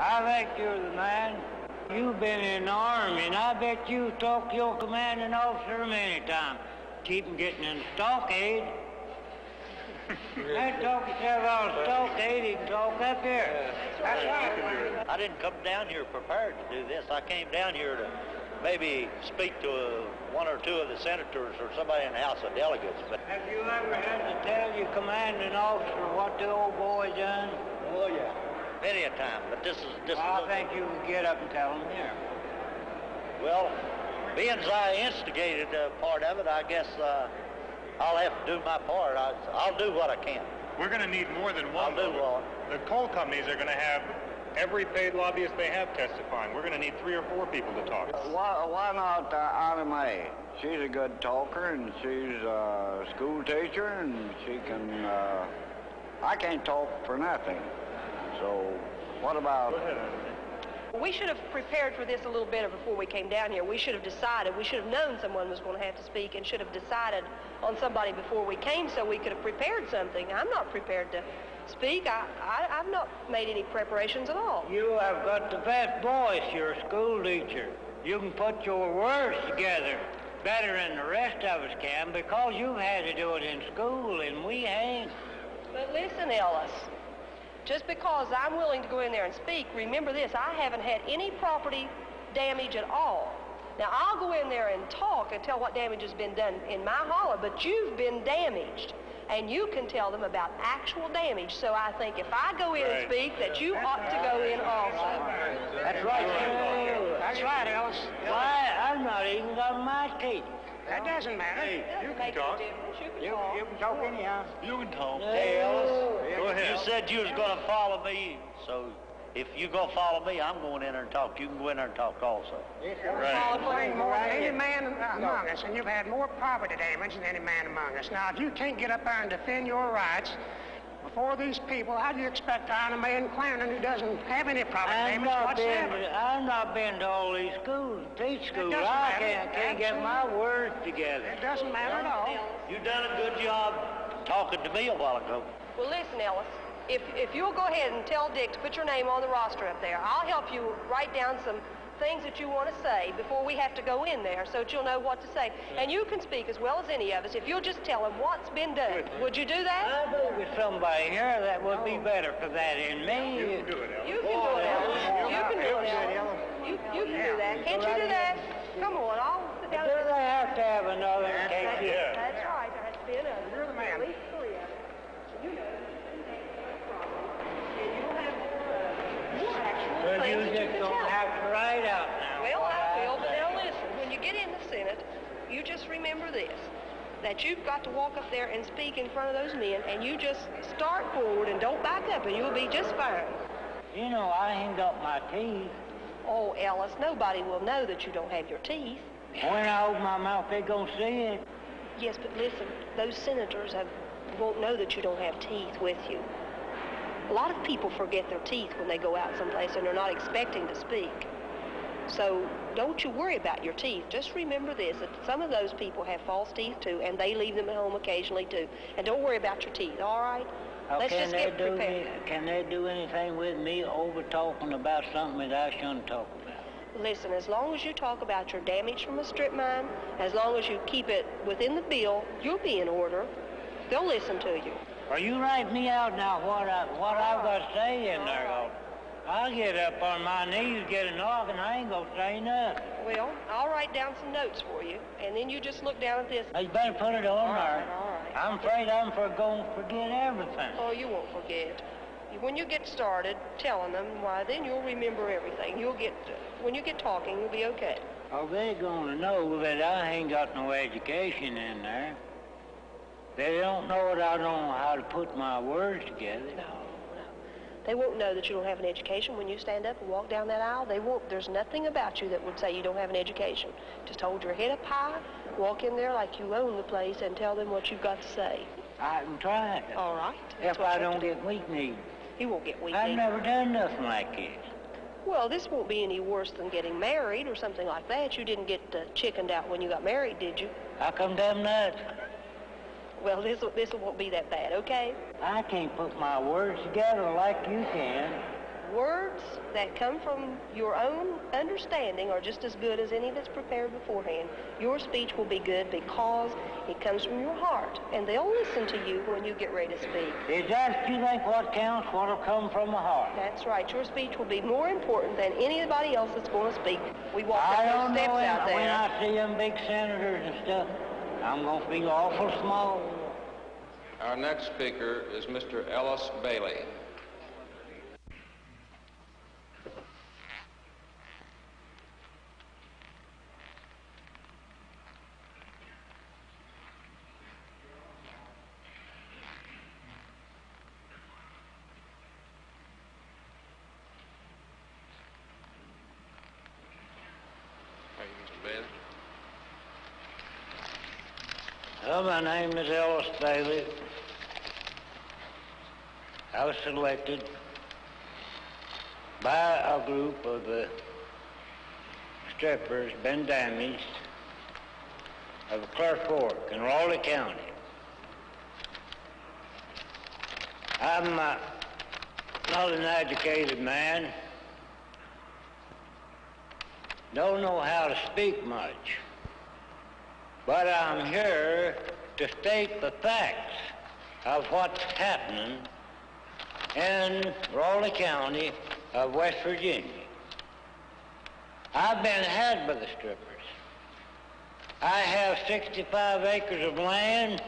I think you're the man. You've been in the Army, and I bet you talked to your commanding officer many times. Keep him getting in the stockade. Let's talk yourself out of the stockade, he can talk up here. That's right. I didn't come down here prepared to do this. I came down here to maybe speak to one or two of the senators or somebody in the House of Delegates. But have you ever had to tell your commanding officer what the old boy done? Oh, yeah. Many a time, but this is... I think you can get up and tell him here. Well, being as I instigated part of it, I guess I'll have to do my part. I'll do what I can. We're going to need more than one. I'll do one. The coal companies are going to have every paid lobbyist they have testifying. We're going to need 3 or 4 people to talk. Why not Anna Mae? She's a good talker, and she's a school teacher, and she can... I can't talk for nothing. So, what about... We should have prepared for this a little better before we came down here. We should have decided. We should have known someone was going to have to speak and should have decided on somebody before we came so we could have prepared something. I'm not prepared to speak. I've not made any preparations at all. You have got the best voice. You're a school teacher. You can put your words together better than the rest of us can because you've had to do it in school and we ain't. But listen, Ellis. Just because I'm willing to go in there and speak, remember this, I haven't had any property damage at all. Now, I'll go in there and talk and tell what damage has been done in my holler, but you've been damaged, and you can tell them about actual damage. So I think if I go in and speak, that you ought to go in also. That's right. That's right, Ellis. Why, I've not even got my teeth. That doesn't matter. Hey, you can talk. You can talk anyhow. You can talk. Hey, Ellis. Go ahead. You said you was going to follow me, so if you're going to follow me, I'm going in there and talk. You can go in there and talk also. Right. More than any man among us, and you've had more property damage than any man among us. Now, if you can't get up there and defend your rights before these people, how do you expect to honor a man Clarendon who doesn't have any property damage whatsoever? I've not been to all these schools, teach schools. I can't get my words together. It doesn't matter at all. You done a good job talking to me a while ago. Well, listen, Ellis, if you'll go ahead and tell Dick to put your name on the roster up there, I'll help you write down some things that you want to say before we have to go in there so that you'll know what to say. And you can speak as well as any of us if you'll just tell them what's been done. Would you do that? I believe with somebody here that would be better for that than me. You can do it, Ellis. You can do it, Ellis. You can do it, Ellis. You can do that. Can't you do that? Come on, I'll sit down. Do they have to have another case? Yeah. That's right. There has to be another. You're the man. At least 3 of us. You know, and you'll have more actual But things you that you just can don't tell. have to write out now. Well, I will, but now listen. When you get in the Senate, you just remember this, that you've got to walk up there and speak in front of those men, and you just start forward and don't back up, and you'll be just fine. You know, I ain't got my teeth. Oh, Ellis, nobody will know that you don't have your teeth. When I open my mouth, they gonna see it. Yes, but listen, those senators won't know that you don't have teeth with you. A lot of people forget their teeth when they go out someplace and they're not expecting to speak. So don't you worry about your teeth. Just remember this, that some of those people have false teeth too, and they leave them at home occasionally too. And don't worry about your teeth, all right? Let's just get prepared. Can they do anything with me over talking about something that I shouldn't talk about? Listen, as long as you talk about your damage from a strip mine, as long as you keep it within the bill, you'll be in order. They'll listen to you. Are you writing me out now what I've got to say in there? I'll get up on my knees, get a knock, and I ain't gonna say nothing. Well, I'll write down some notes for you, and then you just look down at this. You better put it on there. All right. I'm afraid I'm going to forget everything. Oh, you won't forget. When you get started telling them, why, then you'll remember everything. When you get talking, you'll be okay. Oh, they're going to know that I ain't got no education in there. They don't know that I don't know how to put my words together. No. They won't know that you don't have an education when you stand up and walk down that aisle. They won't. There's nothing about you that would say you don't have an education. Just hold your head up high, walk in there like you own the place, and tell them what you've got to say. I can try. All right. If I don't get weak-kneed. You won't get weak-kneed. I've never done nothing like this. Well, this won't be any worse than getting married or something like that. You didn't get chickened out when you got married, did you? How come them nuts? Well, this won't be that bad, okay? I can't put my words together like you can. words that come from your own understanding are just as good as any that's prepared beforehand. Your speech will be good because it comes from your heart, and they'll listen to you when you get ready to speak. Is that, you think, what counts, what'll come from the heart? That's right. Your speech will be more important than anybody else that's going to speak. We walk I down don't those know, steps out there. when I see them big senators and stuff, I'm going to feel awful small. Our next speaker is Mr. Ellis Bailey. Well, my name is Ellis Bailey. I was selected by a group of strippers been damaged of Clerk Fork in Raleigh County. I'm not an educated man, don't know how to speak much, but I'm here to state the facts of what's happening in Raleigh County of West Virginia. I've been had by the strippers. I have 65 acres of land.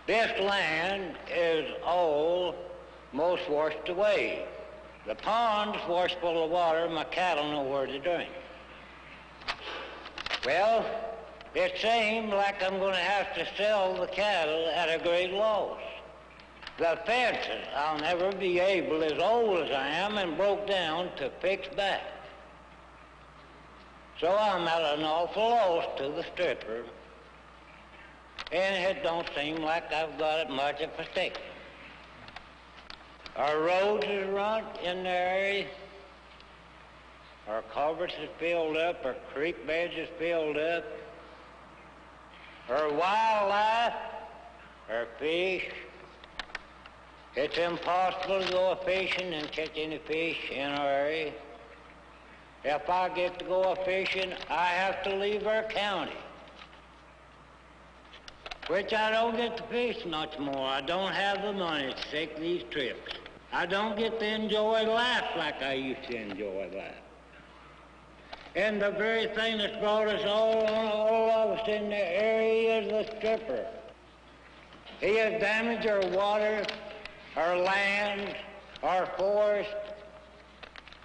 This land is all most washed away. The pond's washed full of water, my cattle know where to drink. Well, it seems like I'm going to have to sell the cattle at a great loss. The fences, I'll never be able, as old as I am and broke down, to fix back. So I'm at an awful loss to the stripper, and it don't seem like I've got it much of a stake. Our roads is run in the area, our culverts is filled up, our creek beds is filled up, our wildlife, our fish. It's impossible to go a-fishing and catch any fish in our area. If I get to go a-fishing, I have to leave our county, which I don't get to fish much more. I don't have the money to take these trips. I don't get to enjoy life like I used to enjoy life. And the very thing that's brought us all of us in the area is the stripper. He has damaged our water, our land, our forest.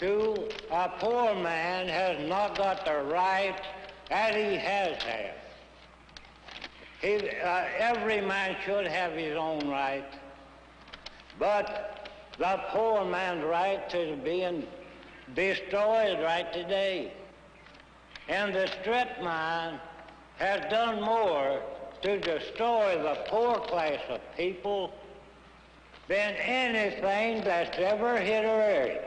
To a poor man has not got the rights that he has had. Every man should have his own rights, but the poor man's rights is being destroyed right today. And the strip mine has done more to destroy the poor class of people than anything that's ever hit our area.